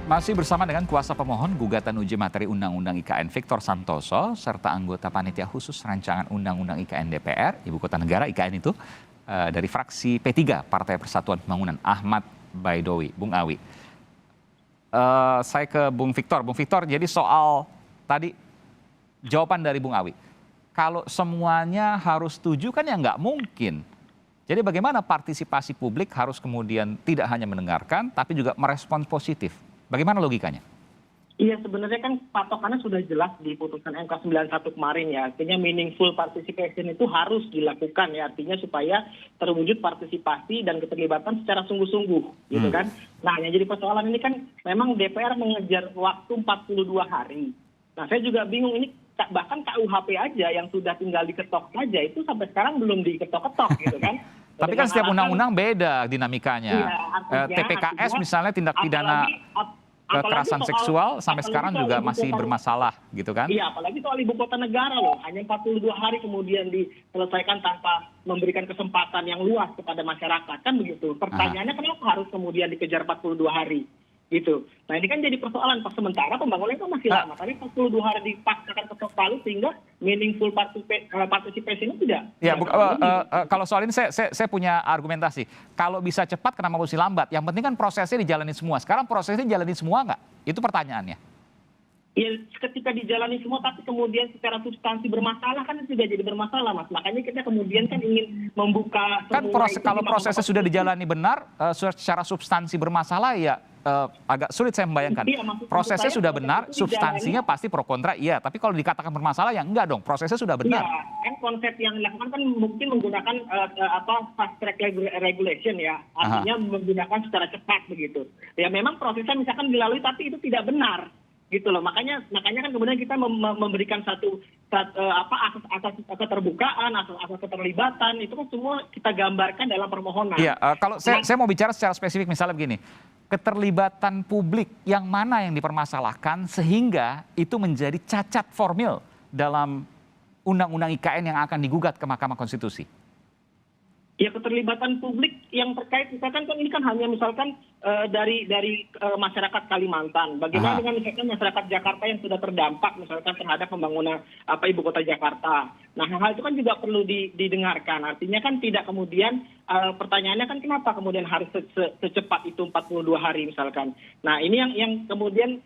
Masih bersama dengan kuasa pemohon gugatan uji materi Undang-Undang IKN Victor Santoso serta anggota Panitia Khusus Rancangan Undang-Undang IKN DPR, Ibu Kota Negara IKN itu, dari fraksi P3 Partai Persatuan Pembangunan Ahmad Baidowi, Bung Awi. Saya ke Bung Victor. Bung Victor, jadi soal tadi jawaban dari Bung Awi, kalau semuanya harus setuju kan ya nggak mungkin. Jadi bagaimana partisipasi publik harus kemudian tidak hanya mendengarkan, tapi juga merespons positif. Bagaimana logikanya? Iya, sebenarnya kan patokannya sudah jelas di putusan MK 91 kemarin ya. Artinya meaningful participation itu harus dilakukan ya. Artinya supaya terwujud partisipasi dan keterlibatan secara sungguh-sungguh gitu kan. Nah, yang jadi persoalan ini kan memang DPR mengejar waktu 42 hari. Nah, saya juga bingung ini bahkan KUHP aja yang sudah tinggal diketok saja itu sampai sekarang belum diketok-ketok gitu kan. Tapi kan setiap undang-undang beda dinamikanya. Iya, artinya, TPKS misalnya tindak pidana kekerasan seksual sampai sekarang juga masih bermasalah gitu kan? Iya, apalagi soal ibu kota negara loh. Hanya 42 hari kemudian diselesaikan tanpa memberikan kesempatan yang luas kepada masyarakat kan begitu. Pertanyaannya kenapa harus kemudian dikejar 42 hari? Gitu. Nah ini kan jadi persoalan. Sementara pembangunan itu masih lama. Tapi 42 hari dipaksakan ketok palu sehingga meaningful participation itu tidak. Ya, kalau soal ini saya punya argumentasi. Kalau bisa cepat kenapa mesti lambat? Yang penting kan prosesnya dijalani semua. Sekarang prosesnya dijalani semua nggak? Itu pertanyaannya. Ya ketika dijalani semua tapi kemudian secara substansi bermasalah kan tidak jadi bermasalah Mas. Makanya kita kemudian kan ingin membuka. Kan kalau prosesnya sudah dijalani benar, secara substansi bermasalah ya agak sulit saya membayangkan. Iya, prosesnya sudah benar, substansinya pasti pro kontra iya. Tapi kalau dikatakan bermasalah ya enggak dong, prosesnya sudah benar. Iya, kan konsep yang dilakukan kan mungkin menggunakan fast track regulation ya. Artinya menggunakan secara cepat begitu. Ya memang prosesnya misalkan dilalui tapi itu tidak benar. Gitu loh, makanya kan kemudian kita memberikan satu asas keterbukaan, asas keterlibatan itu kan semua kita gambarkan dalam permohonan. Iya, kalau saya mau bicara secara spesifik misalnya begini, keterlibatan publik yang mana yang dipermasalahkan sehingga itu menjadi cacat formil dalam Undang-Undang IKN yang akan digugat ke Mahkamah Konstitusi? Ya keterlibatan publik yang terkait misalkan kan ini kan hanya misalkan dari masyarakat Kalimantan. Bagaimana dengan misalkan masyarakat Jakarta yang sudah terdampak misalkan terhadap pembangunan ibu kota Jakarta. Nah hal itu kan juga perlu didengarkan. Artinya kan tidak kemudian pertanyaannya kan kenapa kemudian harus secepat itu 42 hari misalkan. Nah ini yang kemudian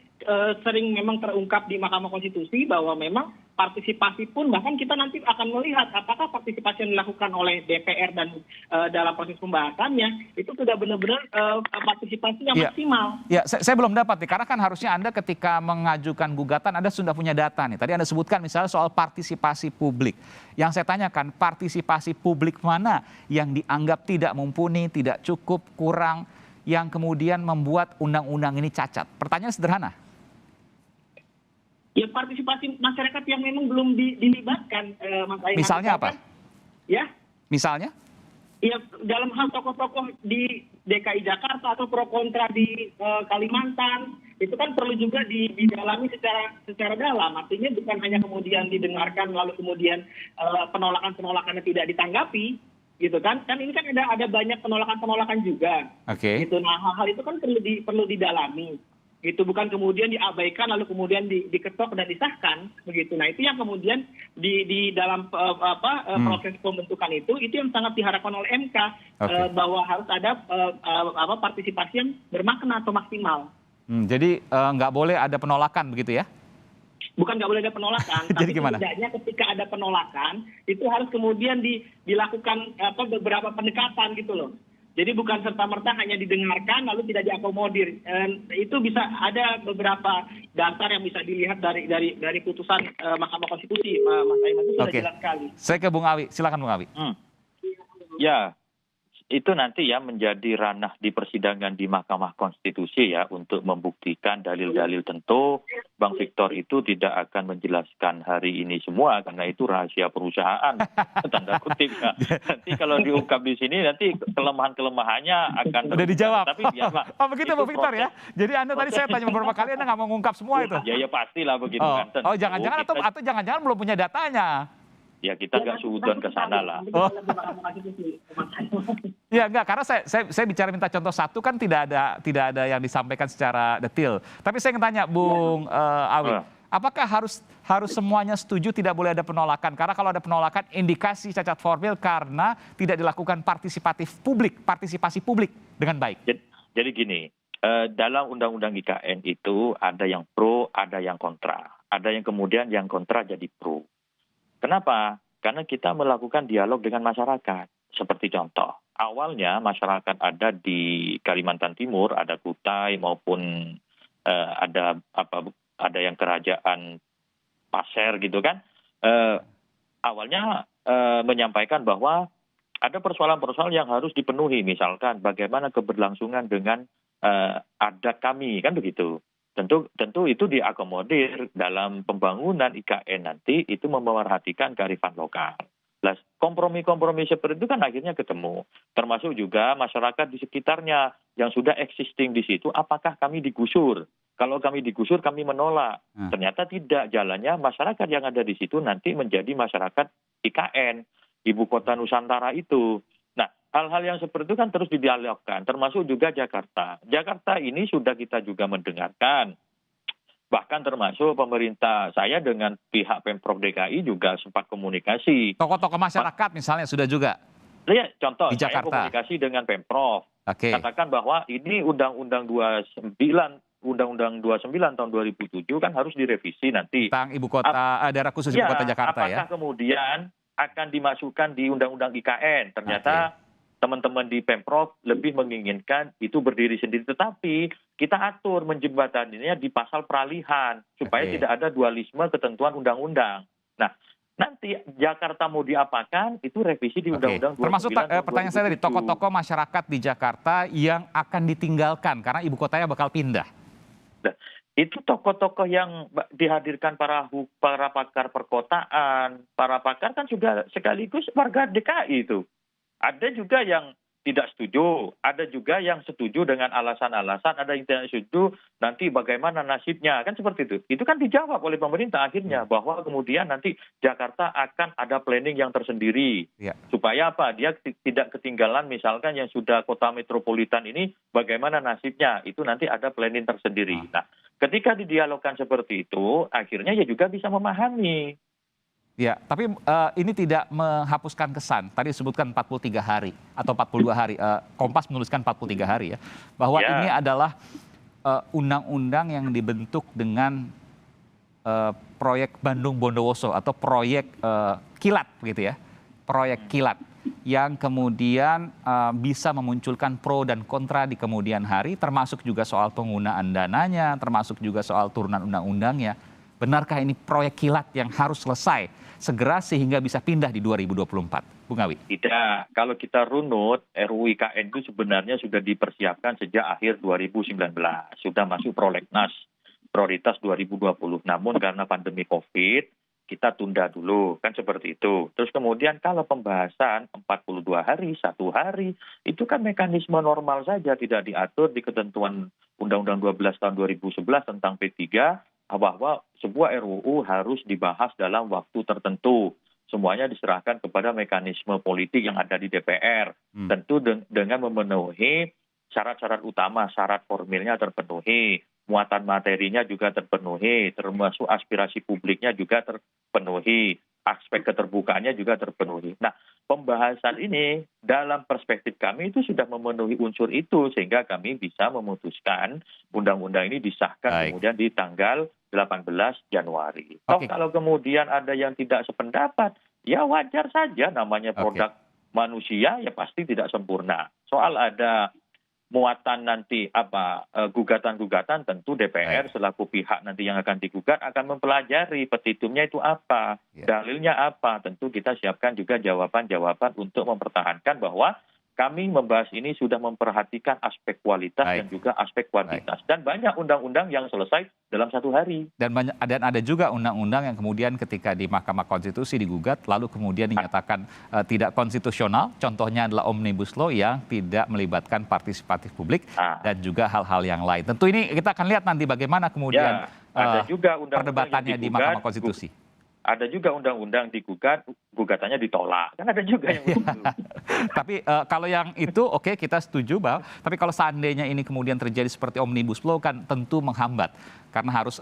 sering memang terungkap di Mahkamah Konstitusi bahwa memang partisipasi pun bahkan kita nanti akan melihat apakah partisipasi yang dilakukan oleh DPR dan dalam proses pembahasannya itu sudah benar-benar partisipasi yang maksimal. Ya, saya belum dapat nih karena kan harusnya Anda ketika mengajukan gugatan Anda sudah punya data nih. Tadi Anda sebutkan misalnya soal partisipasi publik. Yang saya tanyakan partisipasi publik mana yang dianggap tidak mumpuni, tidak cukup, kurang, yang kemudian membuat undang-undang ini cacat. Pertanyaan sederhana. Ya partisipasi masyarakat yang memang belum dilibatkan, Mas Aiman. Misalnya apa? Ya? Misalnya? Ya dalam hal tokoh-tokoh di DKI Jakarta atau pro kontra di Kalimantan itu kan perlu juga didalami secara dalam. Artinya bukan hanya kemudian didengarkan lalu kemudian penolakannya tidak ditanggapi, gitu kan? Kan ini kan ada banyak penolakan juga. Oke. Gitu. Nah hal-hal itu kan perlu didalami. Gitu bukan kemudian diabaikan lalu kemudian diketok dan disahkan begitu. Nah itu yang kemudian di dalam proses pembentukan itu yang sangat diharapkan oleh MK bahwa harus ada partisipasi yang bermakna atau maksimal. Jadi nggak boleh ada penolakan begitu ya? Bukan nggak boleh ada penolakan, tapi setidaknya ketika ada penolakan itu harus kemudian dilakukan beberapa pendekatan gitu loh. Jadi bukan serta-merta hanya didengarkan lalu tidak diakomodir. Itu bisa ada beberapa dasar yang bisa dilihat dari putusan Mahkamah Konstitusi, Mas Aiman, itu sudah jelas sekali. Saya ke Bung Awi, silakan Bung Awi. Ya, itu nanti ya menjadi ranah di persidangan di Mahkamah Konstitusi ya untuk membuktikan dalil-dalil. Tentu Bang Victor itu tidak akan menjelaskan hari ini semua karena itu rahasia perusahaan tanda kutip ya. Nanti kalau diungkap di sini nanti kelemahan-kelemahannya akan udah dijawab. Tapi biarlah. Oh begitu Bang Victor ya. Jadi Anda tadi saya tanya beberapa kali Anda nggak mau mengungkap semua itu. Ya pastilah begitu kan. Oh jangan-jangan atau jangan-jangan belum punya datanya. Ya kita nggak suudon ke sana lah. Oh. Ya enggak, karena saya bicara minta contoh satu kan tidak ada yang disampaikan secara detail. Tapi saya ingin tanya Bung Awi, apakah harus semuanya setuju tidak boleh ada penolakan? Karena kalau ada penolakan indikasi cacat formil karena tidak dilakukan partisipasi publik dengan baik. Jadi gini, dalam Undang-Undang IKN itu ada yang pro, ada yang kontra. Ada yang kemudian yang kontra jadi pro. Kenapa? Karena kita melakukan dialog dengan masyarakat. Seperti contoh, awalnya masyarakat ada di Kalimantan Timur, ada Kutai maupun ada yang kerajaan Pasir gitu kan. Awalnya menyampaikan bahwa ada persoalan-persoalan yang harus dipenuhi, misalkan bagaimana keberlangsungan dengan adat kami, kan begitu. Tentu itu diakomodir dalam pembangunan IKN nanti itu memerhatikan kearifan lokal. Kompromi-kompromi seperti itu kan akhirnya ketemu. Termasuk juga masyarakat di sekitarnya yang sudah existing di situ, apakah kami digusur? Kalau kami digusur, kami menolak. Ternyata tidak, jalannya masyarakat yang ada di situ nanti menjadi masyarakat IKN, Ibu Kota Nusantara itu. Nah, hal-hal yang seperti itu kan terus didialogkan, termasuk juga Jakarta. Jakarta ini sudah kita juga mendengarkan. Bahkan termasuk pemerintah saya dengan pihak Pemprov DKI juga sempat komunikasi. Tokoh-tokoh masyarakat misalnya sudah juga. Ya, contoh, Di saya Jakarta. komunikasi dengan Pemprov. Oke. Katakan bahwa ini Undang-Undang 29 tahun 2007 kan harus direvisi nanti. Tentang ibu kota, daerah khusus ibu kota Jakarta ya. Apakah kemudian akan dimasukkan di Undang-Undang IKN? Ternyata teman-teman di Pemprov lebih menginginkan itu berdiri sendiri. Tetapi kita atur menjembataninya di pasal peralihan. Supaya tidak ada dualisme ketentuan undang-undang. Nah, nanti Jakarta mau diapakan, itu revisi di Undang-Undang 29 Termasuk pertanyaan saya tadi, 2007. tokoh-tokoh masyarakat di Jakarta yang akan ditinggalkan karena ibu kotanya bakal pindah. Nah, itu tokoh-tokoh yang dihadirkan para pakar perkotaan, para pakar kan juga sekaligus warga DKI itu. Ada juga yang tidak setuju, ada juga yang setuju dengan alasan-alasan, ada yang tidak setuju nanti bagaimana nasibnya, kan seperti itu. Itu kan dijawab oleh pemerintah akhirnya bahwa kemudian nanti Jakarta akan ada planning yang tersendiri. Supaya apa? Dia tidak ketinggalan misalkan yang sudah kota metropolitan ini bagaimana nasibnya, itu nanti ada planning tersendiri. Nah, ketika didialogkan seperti itu, akhirnya ya juga bisa memahami. Ya, tapi ini tidak menghapuskan kesan. Tadi disebutkan 43 hari atau 42 hari. Kompas menuliskan 43 hari ya. Bahwa ini adalah undang-undang yang dibentuk dengan proyek Bandung Bondowoso atau proyek kilat begitu ya. Proyek kilat yang kemudian bisa memunculkan pro dan kontra di kemudian hari, termasuk juga soal penggunaan dananya, termasuk juga soal turunan undang-undangnya. Benarkah ini proyek kilat yang harus selesai segera sehingga bisa pindah di 2024? Bung Awi. Tidak. Kalau kita runut, RUU IKN itu sebenarnya sudah dipersiapkan sejak akhir 2019. Sudah masuk prolegnas prioritas 2020. Namun karena pandemi COVID, kita tunda dulu. Kan seperti itu. Terus kemudian kalau pembahasan 42 hari, 1 hari, itu kan mekanisme normal saja. Tidak diatur di ketentuan Undang-Undang 12 tahun 2011 tentang P3, bahwa sebuah RUU harus dibahas dalam waktu tertentu. Semuanya diserahkan kepada mekanisme politik yang ada di DPR. Tentu dengan memenuhi syarat-syarat utama, syarat formilnya terpenuhi, muatan materinya juga terpenuhi, termasuk aspirasi publiknya juga terpenuhi, aspek keterbukaannya juga terpenuhi. Nah, pembahasan ini dalam perspektif kami itu sudah memenuhi unsur itu sehingga kami bisa memutuskan undang-undang ini disahkan kemudian di tanggal 18 Januari. Kalau kemudian ada yang tidak sependapat, ya wajar saja, namanya produk manusia ya pasti tidak sempurna. Soal ada muatan nanti gugatan-gugatan, tentu DPR selaku pihak nanti yang akan digugat akan mempelajari petitumnya itu apa, dalilnya apa. Tentu kita siapkan juga jawaban-jawaban untuk mempertahankan bahwa kami membahas ini sudah memperhatikan aspek kualitas dan juga aspek kuantitas. Dan banyak undang-undang yang selesai dalam 1 hari. Dan ada juga undang-undang yang kemudian ketika di Mahkamah Konstitusi digugat, lalu kemudian dinyatakan tidak konstitusional. Contohnya adalah Omnibus Law yang tidak melibatkan partisipatif publik dan juga hal-hal yang lain. Tentu ini kita akan lihat nanti bagaimana kemudian ada juga undang-undang perdebatannya di Mahkamah Konstitusi. ada juga undang-undang digugat, gugatannya ditolak. Kan ada juga yang begitu. Tapi kalau yang itu oke, kita setuju, Bang. Tapi kalau seandainya ini kemudian terjadi seperti Omnibus Law kan tentu menghambat. Karena harus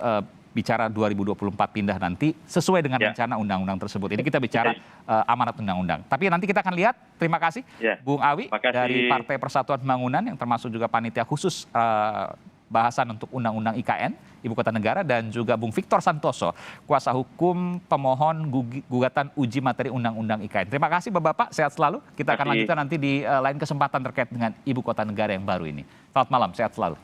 bicara 2024 pindah nanti sesuai dengan rencana undang-undang tersebut. Ini kita bicara amanat undang-undang. Tapi nanti kita akan lihat. Terima kasih Bung Awi dari Partai Persatuan Pembangunan yang termasuk juga panitia khusus bahasan untuk Undang-Undang IKN, Ibu Kota Negara, dan juga Bung Victor Santoso, kuasa hukum pemohon gugatan uji materi Undang-Undang IKN. Terima kasih Bapak-Bapak, sehat selalu. Kita akan lanjutkan nanti di lain kesempatan terkait dengan Ibu Kota Negara yang baru ini. Selamat malam, sehat selalu.